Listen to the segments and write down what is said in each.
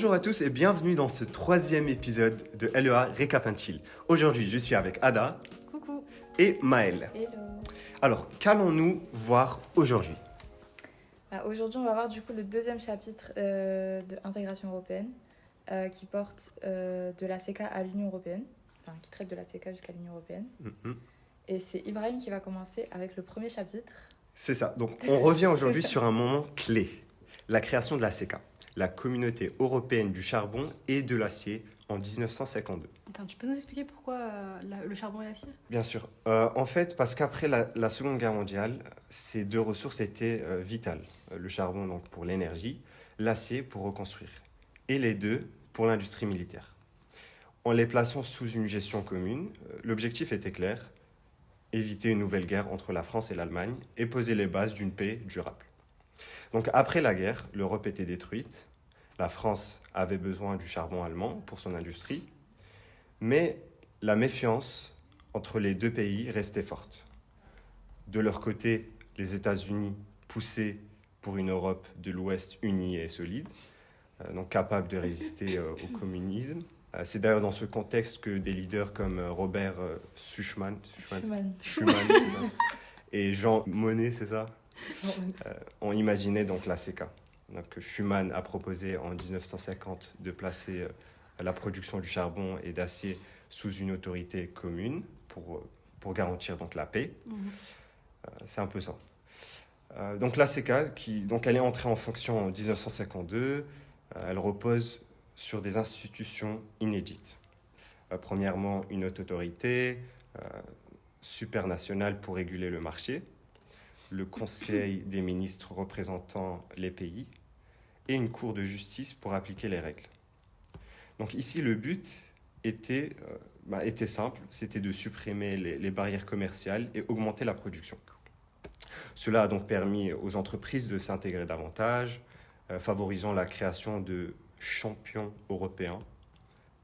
Bonjour à tous et bienvenue dans ce troisième épisode de LEA Récap and Chill. Aujourd'hui, je suis avec Ada. Coucou. Et Maëlle. Hello. Alors, qu'allons-nous voir aujourd'hui? Aujourd'hui, on va voir du coup le deuxième chapitre de intégration européenne qui porte de la CK à l'Union européenne, enfin qui traite de la CK jusqu'à l'Union européenne. Et c'est Ibrahim qui va commencer avec le premier chapitre. C'est ça. Donc, on revient aujourd'hui sur un moment clé, la création de la CK, la communauté européenne du charbon et de l'acier en 1952. Attends, tu peux nous expliquer pourquoi le charbon et l'acier? Bien sûr. En fait, parce qu'après la Seconde Guerre mondiale, ces deux ressources étaient vitales. Le charbon donc pour l'énergie, l'acier pour reconstruire. Et les deux pour l'industrie militaire. En les plaçant sous une gestion commune, l'objectif était clair, éviter une nouvelle guerre entre la France et l'Allemagne et poser les bases d'une paix durable. Donc après la guerre, l'Europe était détruite. La France avait besoin du charbon allemand pour son industrie. Mais la méfiance entre les deux pays restait forte. De leur côté, les États-Unis poussaient pour une Europe de l'Ouest unie et solide, donc capable de résister au communisme. C'est d'ailleurs dans ce contexte que des leaders comme Robert Schuman et Jean Monnet, c'est ça, ont imaginé donc la CK. Donc, Schuman a proposé en 1950 de placer la production du charbon et d'acier sous une autorité commune pour garantir donc, la paix. C'est un peu ça. Donc la CK, elle est entrée en fonction en 1952, elle repose sur des institutions inédites. Premièrement, une haute autorité supranationale pour réguler le marché, le Conseil des ministres représentant les pays et une cour de justice pour appliquer les règles. Donc ici, le but était simple, c'était de supprimer les barrières commerciales et augmenter la production. Cela a donc permis aux entreprises de s'intégrer davantage, favorisant la création de champions européens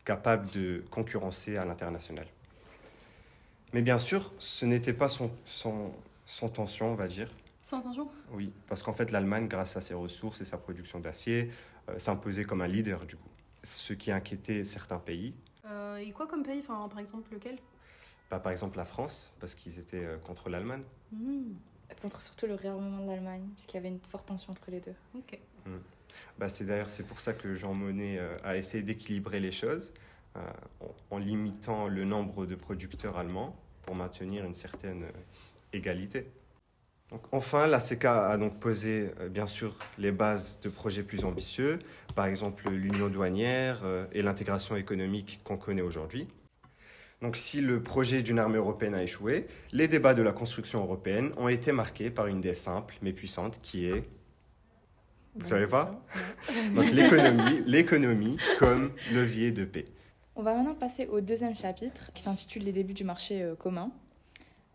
capables de concurrencer à l'international. Mais bien sûr, ce n'était pas sans tension, on va dire. Sans tension? Oui, parce qu'en fait, l'Allemagne, grâce à ses ressources et sa production d'acier, s'imposait comme un leader du coup. Ce qui inquiétait certains pays. Et quoi comme pays? Enfin, par exemple, lequel? Par exemple, la France, parce qu'ils étaient contre l'Allemagne. Contre surtout le réarmement de l'Allemagne, puisqu'il y avait une forte tension entre les deux. Ok. C'est pour ça que Jean Monnet a essayé d'équilibrer les choses en limitant le nombre de producteurs allemands pour maintenir une certaine égalité. Donc, enfin, la CK a donc posé bien sûr les bases de projets plus ambitieux, par exemple l'union douanière et l'intégration économique qu'on connaît aujourd'hui. Donc si le projet d'une armée européenne a échoué, les débats de la construction européenne ont été marqués par une idée simple mais puissante qui est... Vous savez pas? Donc l'économie comme levier de paix. On va maintenant passer au deuxième chapitre qui s'intitule Les débuts du marché commun.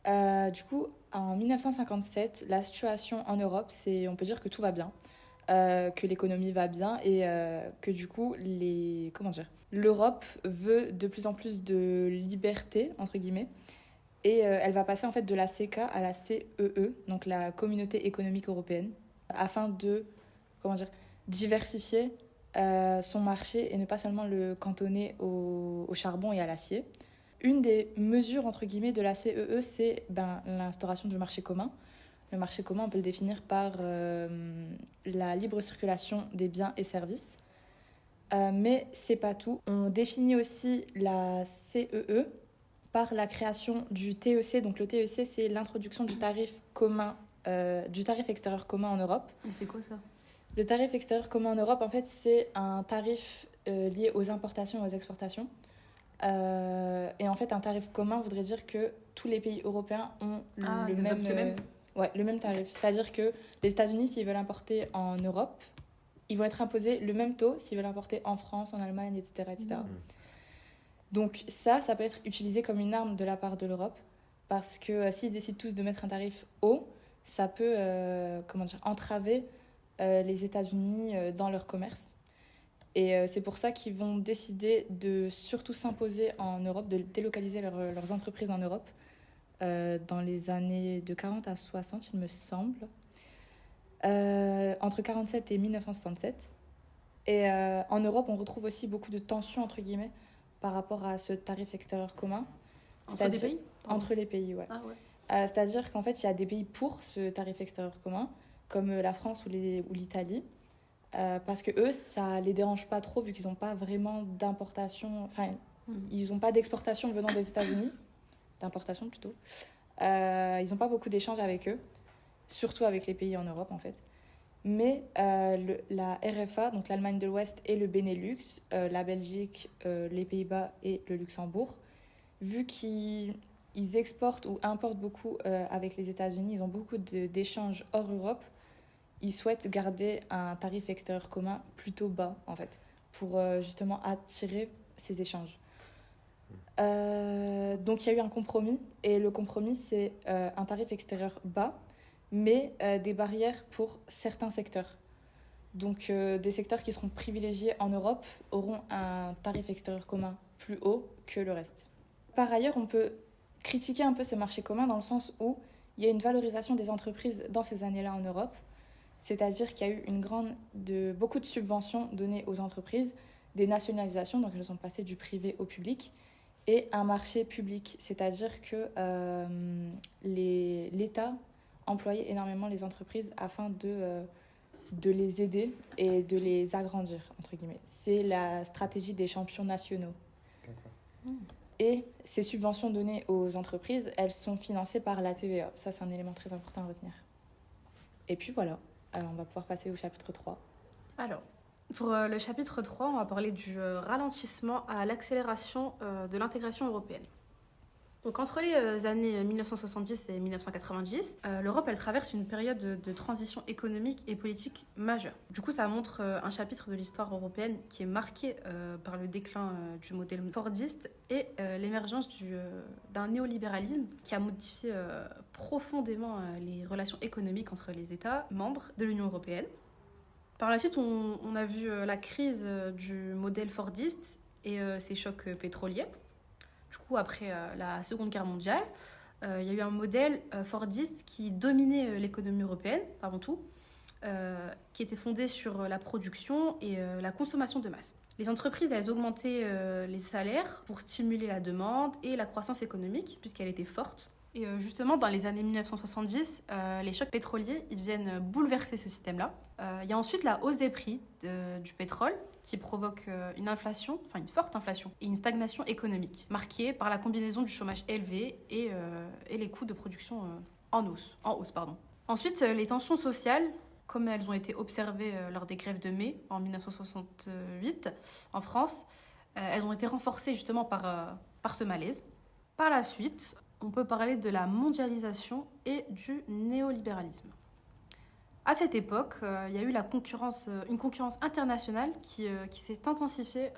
Du coup, en 1957, la situation en Europe, on peut dire que tout va bien, que l'économie va bien et que du coup, l'Europe veut de plus en plus de liberté, entre guillemets, et elle va passer en fait de la CK à la CEE, donc la Communauté économique européenne, afin de diversifier son marché et ne pas seulement le cantonner au charbon et à l'acier. Une des mesures, entre guillemets, de la CEE, c'est l'instauration du marché commun. Le marché commun, on peut le définir par la libre circulation des biens et services. Mais c'est pas tout. On définit aussi la CEE par la création du TEC. Donc le TEC, c'est l'introduction du tarif commun, du tarif extérieur commun en Europe. Et c'est quoi ça? Le tarif extérieur commun en Europe, en fait, c'est un tarif lié aux importations et aux exportations. Et en fait, un tarif commun voudrait dire que tous les pays européens ont le même tarif. C'est-à-dire que les États-Unis, s'ils veulent importer en Europe, ils vont être imposés le même taux s'ils veulent importer en France, en Allemagne, etc. Donc ça peut être utilisé comme une arme de la part de l'Europe parce que s'ils décident tous de mettre un tarif haut, ça peut entraver les États-Unis dans leur commerce. Et c'est pour ça qu'ils vont décider de surtout s'imposer en Europe, de délocaliser leurs entreprises en Europe dans les années de 40 à 60, il me semble. Entre 47 et 1967. Et en Europe, on retrouve aussi beaucoup de tensions, entre guillemets, par rapport à ce tarif extérieur commun. Entre des pays? Entre les pays, ouais. Ah ouais. C'est-à-dire qu'en fait, il y a des pays pour ce tarif extérieur commun, comme la France ou l'Italie, parce que eux, ça les dérange pas trop, vu qu'ils n'ont pas vraiment d'importation, enfin, ils n'ont pas d'exportation venant des États-Unis, d'importation plutôt. Ils n'ont pas beaucoup d'échanges avec eux, surtout avec les pays en Europe, en fait. Mais la RFA, donc l'Allemagne de l'Ouest et le Benelux, la Belgique, les Pays-Bas et le Luxembourg, vu qu'ils exportent ou importent beaucoup avec les États-Unis, ils ont beaucoup d'échanges hors Europe, ils souhaitent garder un tarif extérieur commun plutôt bas, en fait, pour justement attirer ces échanges. Donc il y a eu un compromis, et le compromis, c'est un tarif extérieur bas, mais des barrières pour certains secteurs. Donc des secteurs qui seront privilégiés en Europe auront un tarif extérieur commun plus haut que le reste. Par ailleurs, on peut critiquer un peu ce marché commun dans le sens où il y a une valorisation des entreprises dans ces années-là en Europe, c'est-à-dire qu'il y a eu beaucoup de subventions données aux entreprises, des nationalisations, donc elles sont passées du privé au public, et un marché public, c'est-à-dire que l'État employait énormément les entreprises afin de les aider et de les agrandir, entre guillemets. C'est la stratégie des champions nationaux. Et ces subventions données aux entreprises, elles sont financées par la TVA. Ça, c'est un élément très important à retenir. Et puis voilà, on va pouvoir passer au chapitre 3. Alors, pour le chapitre 3, on va parler du ralentissement à l'accélération de l'intégration européenne. Donc, entre les années 1970 et 1990, l'Europe, elle traverse une période de transition économique et politique majeure. Du coup, ça montre un chapitre de l'histoire européenne qui est marqué par le déclin du modèle fordiste et l'émergence d'un néolibéralisme qui a modifié profondément les relations économiques entre les États membres de l'Union européenne. Par la suite, on a vu la crise du modèle fordiste et ses chocs pétroliers. Du coup, après la Seconde Guerre mondiale, il y a eu un modèle fordiste qui dominait l'économie européenne, avant tout, qui était fondé sur la production et la consommation de masse. Les entreprises, elles augmentaient les salaires pour stimuler la demande et la croissance économique, puisqu'elle était forte. Et justement, dans les années 1970, les chocs pétroliers, ils viennent bouleverser ce système-là. Il y a ensuite la hausse des prix du pétrole qui provoque une forte inflation et une stagnation économique, marquée par la combinaison du chômage élevé et les coûts de production en hausse. Ensuite, les tensions sociales, comme elles ont été observées lors des grèves de mai en 1968 en France, elles ont été renforcées justement par ce malaise. Par la suite, on peut parler de la mondialisation et du néolibéralisme. À cette époque, il y a eu une concurrence internationale qui s'est intensifiée,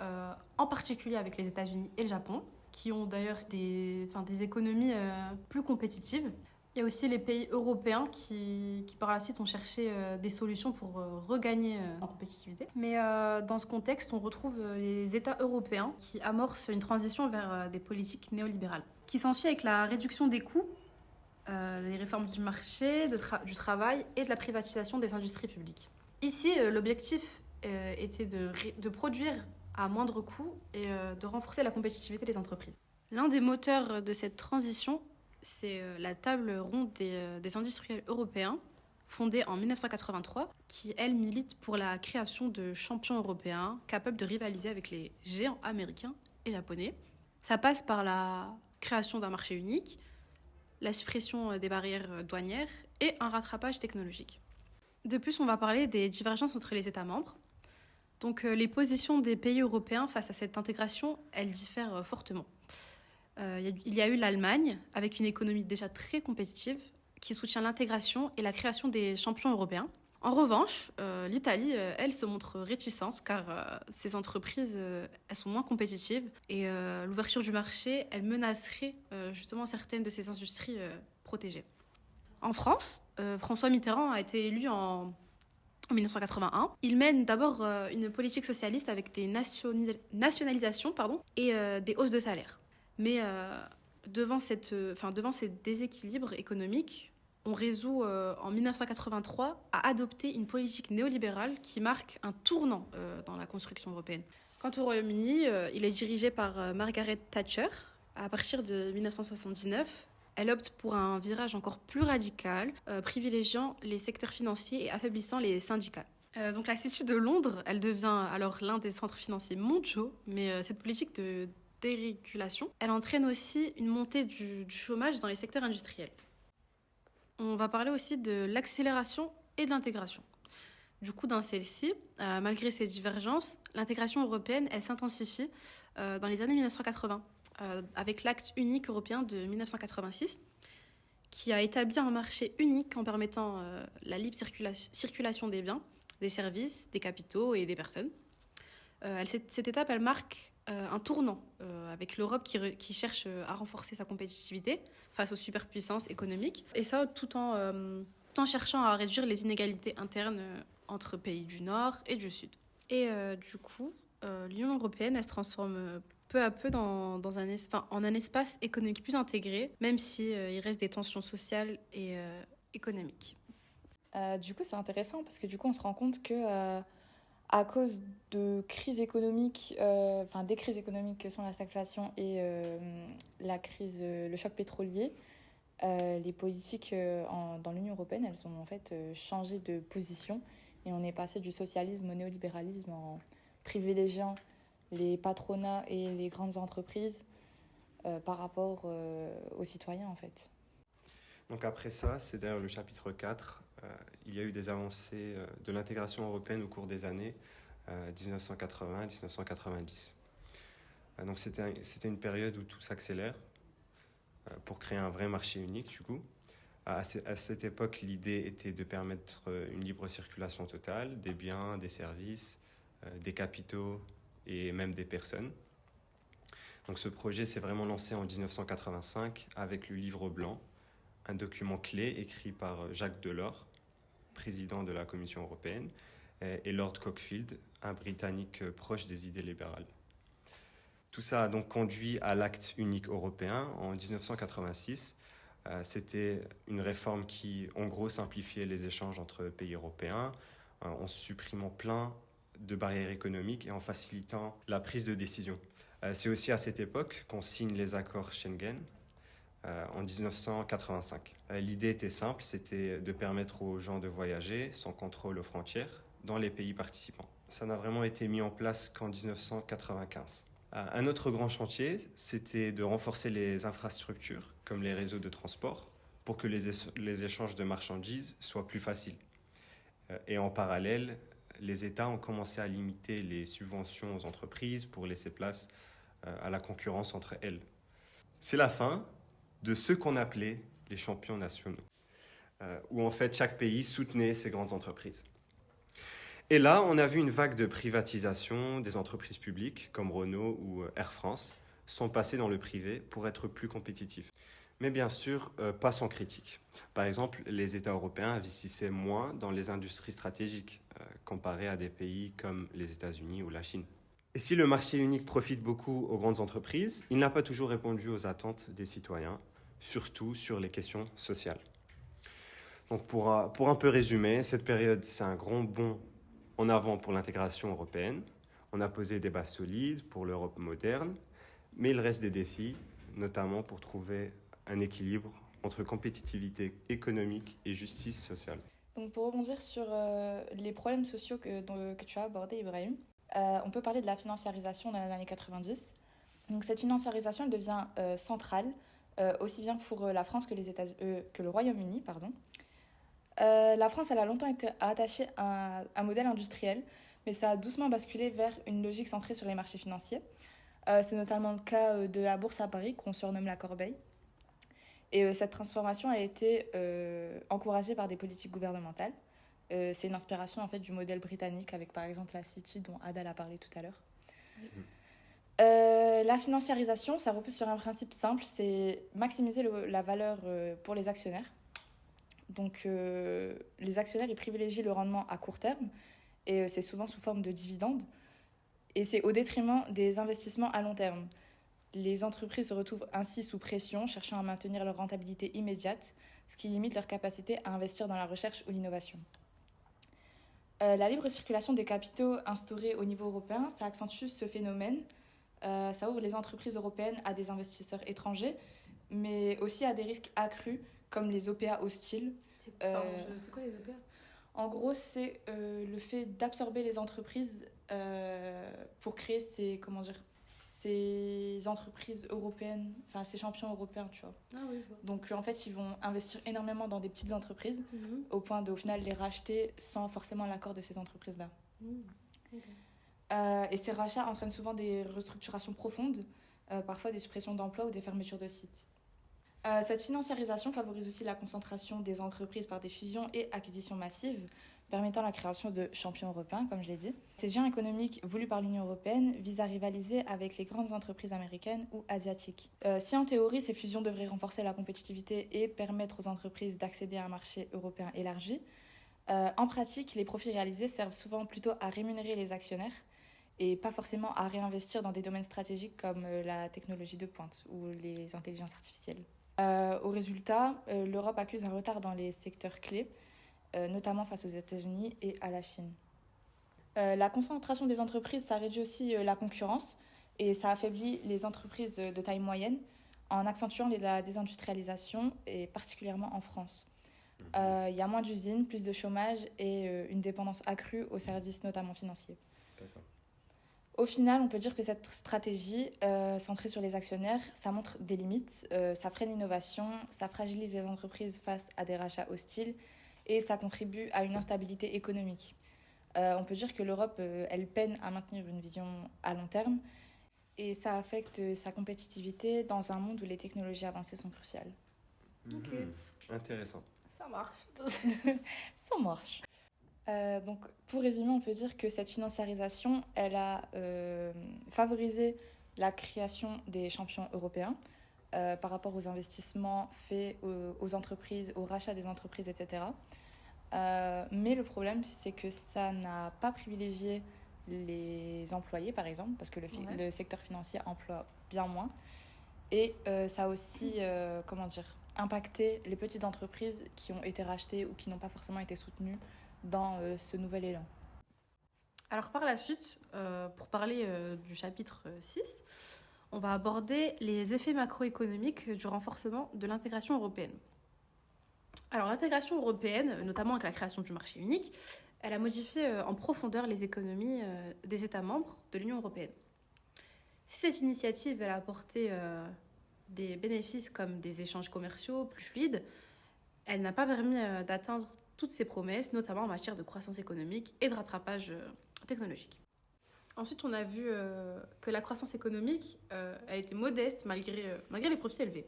en particulier avec les États-Unis et le Japon, qui ont d'ailleurs des économies plus compétitives. Il y a aussi les pays européens qui par la suite ont cherché des solutions pour regagner en compétitivité. Mais dans ce contexte, on retrouve les États européens qui amorcent une transition vers des politiques néolibérales, qui s'ensuit avec la réduction des coûts, les réformes du marché, du travail et de la privatisation des industries publiques. Ici, l'objectif était de produire à moindre coût et de renforcer la compétitivité des entreprises. L'un des moteurs de cette transition, c'est la table ronde des industriels européens, fondée en 1983, qui, elle, milite pour la création de champions européens capables de rivaliser avec les géants américains et japonais. Ça passe par la création d'un marché unique, la suppression des barrières douanières et un rattrapage technologique. De plus, on va parler des divergences entre les États membres. Donc, les positions des pays européens face à cette intégration, elles diffèrent fortement. Il y a eu l'Allemagne, avec une économie déjà très compétitive, qui soutient l'intégration et la création des champions européens. En revanche, l'Italie, elle, se montre réticente car ses entreprises, elles sont moins compétitives et l'ouverture du marché, elle menacerait justement certaines de ces industries protégées. En France, François Mitterrand a été élu en 1981. Il mène d'abord une politique socialiste avec des nationalisations et des hausses de salaire. Mais devant ces déséquilibres économiques, On résout en 1983 à adopter une politique néolibérale qui marque un tournant dans la construction européenne. Quant au Royaume-Uni, il est dirigé par Margaret Thatcher. À partir de 1979, elle opte pour un virage encore plus radical, privilégiant les secteurs financiers et affaiblissant les syndicats. Donc la City de Londres, elle devient alors l'un des centres financiers mondiaux, mais cette politique de dérégulation, elle entraîne aussi une montée du chômage dans les secteurs industriels. On va parler aussi de l'accélération et de l'intégration. Du coup, dans celle-ci, malgré ces divergences, l'intégration européenne, elle s'intensifie dans les années 1980, avec l'acte unique européen de 1986, qui a établi un marché unique en permettant la libre circulation des biens, des services, des capitaux et des personnes. Cette étape, elle marque un tournant avec l'Europe qui cherche à renforcer sa compétitivité face aux superpuissances économiques, et ça tout en cherchant à réduire les inégalités internes entre pays du Nord et du Sud. Et du coup, l'Union européenne, elle se transforme peu à peu en un espace économique plus intégré, même il reste des tensions sociales et économiques. Du coup, c'est intéressant parce que du coup, on se rend compte que à cause de crises économiques, des crises économiques que sont la stagflation et le choc pétrolier, les politiques dans l'Union européenne, elles ont en fait changé de position et on est passé du socialisme au néolibéralisme en privilégiant les patronats et les grandes entreprises par rapport aux citoyens en fait. Donc après ça, c'est d'ailleurs le chapitre 4. Il y a eu des avancées de l'intégration européenne au cours des années 1980-1990. Donc c'était une période où tout s'accélère pour créer un vrai marché unique du coup. À cette époque, l'idée était de permettre une libre circulation totale des biens, des services, des capitaux et même des personnes. Donc ce projet s'est vraiment lancé en 1985 avec le Livre blanc, un document clé écrit par Jacques Delors, président de la Commission européenne, et Lord Cockfield, un Britannique proche des idées libérales. Tout ça a donc conduit à l'acte unique européen en 1986. C'était une réforme qui, en gros, simplifiait les échanges entre pays européens en supprimant plein de barrières économiques et en facilitant la prise de décision. C'est aussi à cette époque qu'on signe les accords Schengen en 1985. L'idée était simple, c'était de permettre aux gens de voyager sans contrôle aux frontières dans les pays participants. Ça n'a vraiment été mis en place qu'en 1995. Un autre grand chantier, c'était de renforcer les infrastructures, comme les réseaux de transport, pour que les échanges de marchandises soient plus faciles. Et en parallèle, les États ont commencé à limiter les subventions aux entreprises pour laisser place à la concurrence entre elles. C'est la fin de ce qu'on appelait les champions nationaux, où en fait chaque pays soutenait ses grandes entreprises. Et là, on a vu une vague de privatisation des entreprises publiques, comme Renault ou Air France, sont passées dans le privé pour être plus compétitifs. Mais bien sûr, pas sans critique. Par exemple, les États européens investissaient moins dans les industries stratégiques, comparé à des pays comme les États-Unis ou la Chine. Et si le marché unique profite beaucoup aux grandes entreprises, il n'a pas toujours répondu aux attentes des citoyens, surtout sur les questions sociales. Donc pour un peu résumer, cette période, c'est un grand bond en avant pour l'intégration européenne. On a posé des bases solides pour l'Europe moderne, mais il reste des défis, notamment pour trouver un équilibre entre compétitivité économique et justice sociale. Donc pour rebondir sur les problèmes sociaux que tu as abordés, Ibrahim, on peut parler de la financiarisation dans les années 90. Donc cette financiarisation elle devient centrale, aussi bien pour la France que le Royaume-Uni. La France elle a longtemps été attachée à un modèle industriel, mais ça a doucement basculé vers une logique centrée sur les marchés financiers. C'est notamment le cas de la bourse à Paris, qu'on surnomme la Corbeille. Et cette transformation a été encouragée par des politiques gouvernementales. C'est une inspiration en fait, du modèle britannique, avec par exemple la City dont Adal a parlé tout à l'heure. La financiarisation, ça repose sur un principe simple, c'est maximiser la valeur pour les actionnaires. Donc les actionnaires ils privilégient le rendement à court terme, et c'est souvent sous forme de dividendes. Et c'est au détriment des investissements à long terme. Les entreprises se retrouvent ainsi sous pression, cherchant à maintenir leur rentabilité immédiate, ce qui limite leur capacité à investir dans la recherche ou l'innovation. La libre circulation des capitaux instaurée au niveau européen, ça accentue ce phénomène. Ça ouvre les entreprises européennes à des investisseurs étrangers, mais aussi à des risques accrus, comme les OPA hostiles. C'est quoi les OPA ? En gros, c'est le fait d'absorber les entreprises pour créer ces entreprises européennes, enfin ces champions européens, tu vois. Ah oui, je vois. Donc en fait, ils vont investir énormément dans des petites entreprises au point de, au final, les racheter sans forcément l'accord de ces entreprises-là. Okay. Et ces rachats entraînent souvent des restructurations profondes, parfois des suppressions d'emplois ou des fermetures de sites. Cette financiarisation favorise aussi la concentration des entreprises par des fusions et acquisitions massives, permettant la création de champions européens, comme je l'ai dit. Ces géants économiques voulus par l'Union européenne visent à rivaliser avec les grandes entreprises américaines ou asiatiques. Si en théorie, ces fusions devraient renforcer la compétitivité et permettre aux entreprises d'accéder à un marché européen élargi, en pratique, les profits réalisés servent souvent plutôt à rémunérer les actionnaires et pas forcément à réinvestir dans des domaines stratégiques comme la technologie de pointe ou les intelligences artificielles. Au résultat, l'Europe accuse un retard dans les secteurs clés, notamment face aux États-Unis et à la Chine. La concentration des entreprises, ça réduit aussi la concurrence et ça affaiblit les entreprises de taille moyenne en accentuant la désindustrialisation, et particulièrement en France. Il y a moins d'usines, plus de chômage et une dépendance accrue aux services notamment financiers. D'accord. Au final, on peut dire que cette stratégie centrée sur les actionnaires, ça montre des limites, ça freine l'innovation, ça fragilise les entreprises face à des rachats hostiles et ça contribue à une instabilité économique. On peut dire que l'Europe, elle peine à maintenir une vision à long terme et ça affecte sa compétitivité dans un monde où les technologies avancées sont cruciales. Ok. Intéressant. Ça marche. Ça marche. Donc, pour résumer, on peut dire que cette financiarisation, elle a favorisé la création des champions européens par rapport aux investissements faits aux entreprises, au rachat des entreprises, etc. Mais le problème, c'est que ça n'a pas privilégié les employés, par exemple, parce que le secteur financier emploie bien moins. Et ça a aussi, impacté les petites entreprises qui ont été rachetées ou qui n'ont pas forcément été soutenues dans ce nouvel élan. Alors par la suite, pour parler du chapitre 6, on va aborder les effets macroéconomiques du renforcement de l'intégration européenne. Alors l'intégration européenne, notamment avec la création du marché unique, elle a modifié en profondeur les économies des États membres de l'Union européenne. Si cette initiative elle a apporté des bénéfices comme des échanges commerciaux plus fluides, elle n'a pas permis d'atteindre toutes ces promesses, notamment en matière de croissance économique et de rattrapage technologique. Ensuite, on a vu que la croissance économique, elle était modeste malgré les profits élevés.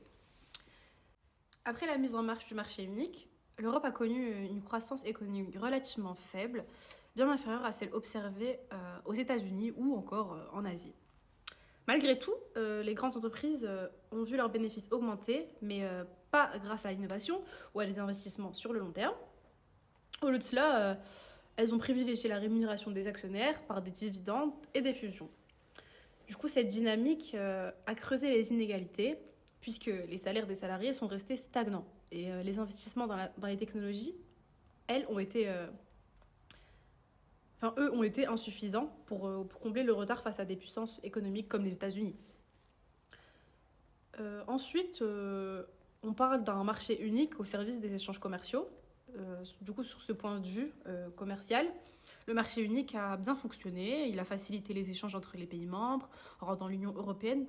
Après la mise en marche du marché unique, l'Europe a connu une croissance économique relativement faible, bien inférieure à celle observée aux États-Unis ou encore en Asie. Malgré tout, les grandes entreprises ont vu leurs bénéfices augmenter, mais pas grâce à l'innovation ou à des investissements sur le long terme. Au lieu de cela, elles ont privilégié la rémunération des actionnaires par des dividendes et des fusions. Du coup, cette dynamique a creusé les inégalités, puisque les salaires des salariés sont restés stagnants. Et les investissements dans les technologies, elles, ont été insuffisants pour combler le retard face à des puissances économiques comme les États-Unis. Ensuite, on parle d'un marché unique au service des échanges commerciaux. Du coup, sur ce point de vue commercial, le marché unique a bien fonctionné. Il a facilité les échanges entre les pays membres, rendant l'Union européenne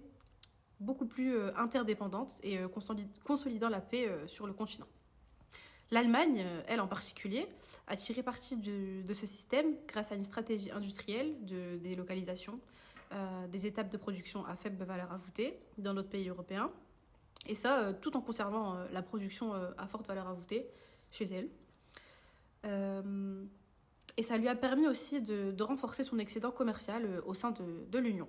beaucoup plus interdépendante et consolidant la paix sur le continent. L'Allemagne, elle en particulier, a tiré parti de ce système grâce à une stratégie industrielle de délocalisation, des étapes de production à faible valeur ajoutée dans d'autres pays européens, et ça tout en conservant la production à forte valeur ajoutée chez elle. Et ça lui a permis aussi de renforcer son excédent commercial au sein de l'Union.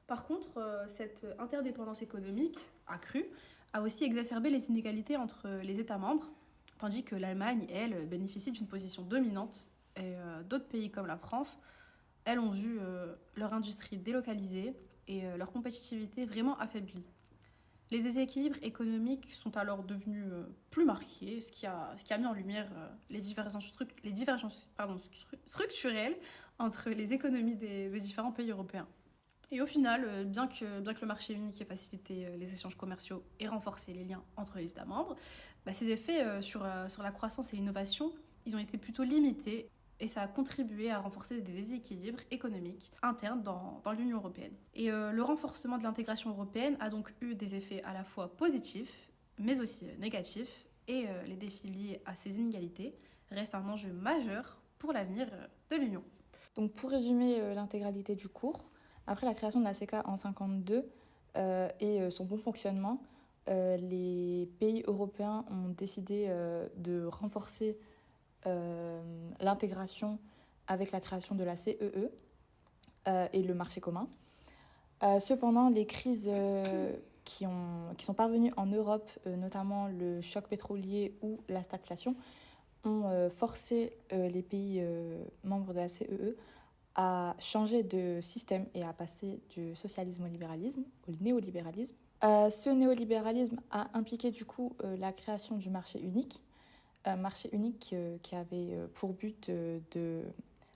Par contre, cette interdépendance économique accrue a aussi exacerbé les inégalités entre les États membres, tandis que l'Allemagne, elle, bénéficie d'une position dominante. Et d'autres pays comme la France, elles ont vu leur industrie délocalisée et leur compétitivité vraiment affaiblie. Les déséquilibres économiques sont alors devenus plus marqués, ce qui a mis en lumière les divergences structurelles entre les économies des différents pays européens. Et au final, bien que le marché unique ait facilité les échanges commerciaux et renforcé les liens entre les États membres, ces effets sur la croissance et l'innovation, ils ont été plutôt limités et ça a contribué à renforcer des déséquilibres économiques internes dans l'Union européenne. Et le renforcement de l'intégration européenne a donc eu des effets à la fois positifs, mais aussi négatifs, et les défis liés à ces inégalités restent un enjeu majeur pour l'avenir de l'Union. Donc pour résumer l'intégralité du cours, après la création de la CECA en 1952 et son bon fonctionnement, les pays européens ont décidé de renforcer l'intégration avec la création de la CEE et le marché commun. Cependant, les crises qui sont parvenues en Europe, notamment le choc pétrolier ou la stagflation, ont forcé les pays membres de la CEE à changer de système et à passer du socialisme au libéralisme, au néolibéralisme. Ce néolibéralisme a impliqué du coup la création du marché unique, un marché unique qui avait pour but de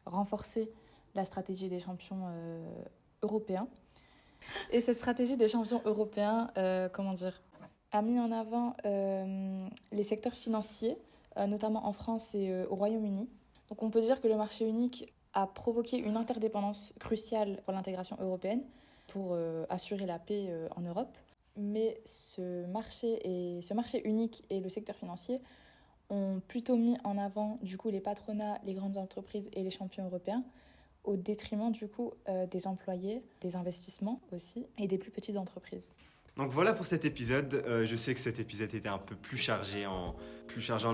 renforcer la stratégie des champions européens. Et cette stratégie des champions européens, a mis en avant les secteurs financiers, notamment en France et au Royaume-Uni. Donc on peut dire que le marché unique a provoqué une interdépendance cruciale pour l'intégration européenne, pour assurer la paix en Europe. Mais ce marché unique et le secteur financier ont plutôt mis en avant du coup les patronats, les grandes entreprises et les champions européens, au détriment du coup des employés, des investissements aussi et des plus petites entreprises. Donc voilà pour cet épisode. Je sais que cet épisode était un peu plus chargé en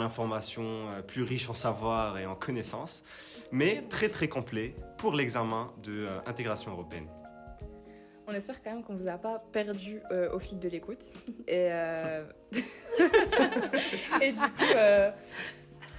informations, plus riche en savoir et en connaissances, mais très très complet pour l'examen de intégration européenne. On espère quand même qu'on ne vous a pas perdu au fil de l'écoute. Et, et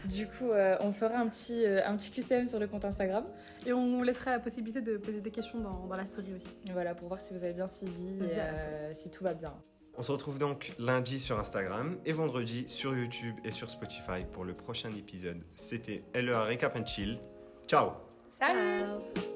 du coup, on fera un petit QCM sur le compte Instagram. Et on laissera la possibilité de poser des questions dans la story aussi. Voilà, pour voir si vous avez bien suivi et si tout va bien. On se retrouve donc lundi sur Instagram et vendredi sur YouTube et sur Spotify pour le prochain épisode. C'était LEA Recap and Chill. Ciao! Salut! Ciao.